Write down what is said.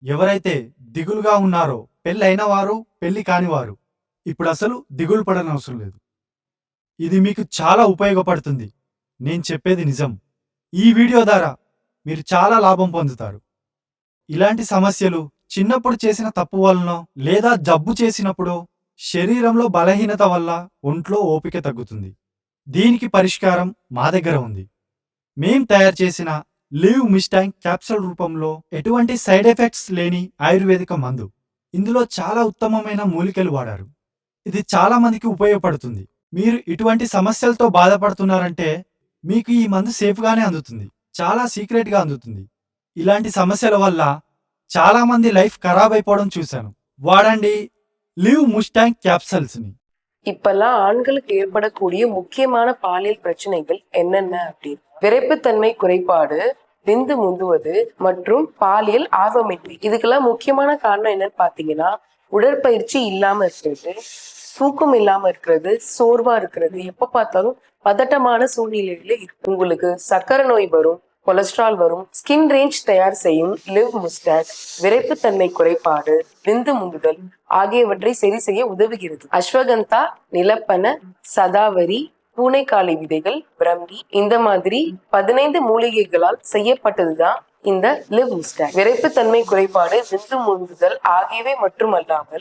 ఎవరైతే దిగులుగా ఉన్నారో, పెళ్ళైన వారు, పెళ్లి కానివారు, ఇప్పుడు అసలు దిగులు పడనవసరం లేదు. ఇది మీకు చాలా ఉపయోగపడుతుంది. నేను చెప్పేది నిజం. ఈ వీడియో ద్వారా మీరు చాలా లాభం పొందుతారు. ఇలాంటి సమస్యలు చిన్నప్పుడు చేసిన తప్పు వలనో లేదా జబ్బు చేసినప్పుడో, శరీరంలో బలహీనత వల్ల ఒంట్లో ఓపిక తగ్గుతుంది. దీనికి పరిష్కారం మా దగ్గర ఉంది. మేం తయారు చేసిన లివ్ మిస్టాంగ్ క్యాప్సూల్ రూపంలో ఎటువంటి సైడ్ ఎఫెక్ట్స్ లేని ఆయుర్వేదిక మందు. ఇందులో చాలా ఉత్తమమైన మూలికలు వాడారు. ఇది చాలా మందికి ఉపయోగపడుతుంది. మీరు ఇటువంటి సమస్యలతో బాధపడుతున్నారంటే మీకు ఈ మందు సేఫ్గానే అందుతుంది. చాలా సీక్రెట్గా అందుతుంది. ఇలాంటి సమస్యల వల్ల చాలా మంది లైఫ్ ఖరాబ్ అయిపోవడం చూశాను. வாடண்டி லிவ் முஸ்டாங் கேப்சல்ஸ்னி. இப்பெல்லாம் ஆண்களுக்கு ஏற்படக்கூடிய முக்கியமான பாலியல் பிரச்சனைகள் என்னென்ன அப்படின்னு விரைப்புத்தன்மை குறைபாடு, விந்து முந்துவது மற்றும் பாலியல் ஆர்வமின்மை. இதுக்கெல்லாம் முக்கியமான காரணம் என்னன்னு பாத்தீங்கன்னா உடற்பயிற்சி இல்லாம இருக்கிறது, தூக்கம் இல்லாம இருக்கிறது, சோர்வா இருக்கிறது, எப்ப பார்த்தாலும் பதட்டமான சூழ்நிலையில உங்களுக்கு சக்கரை நோய் வரும், கொலஸ்ட்ரால் வரும். ஸ்கின் ரேஞ்ச் தயார் செய்யும் லிவ் முஸ்டாக் விரைப்புத்தன்மை குறைபாடு, விந்து முந்துதல் ஆகியவற்றை சரி செய்ய உதவுகிறது. அஸ்வகந்தா, நிலப்பன, சதாவரி, பூனைக்காளி விதைகள், பிரம்மி இந்த மாதிரி 15 மூலிகைகளால் செய்யப்பட்டதுதான் இந்த லிவ் முஸ்டாக். விரைப்புத்தன்மை குறைபாடு, விந்து முந்துதல் ஆகியவை மட்டுமல்லாமல்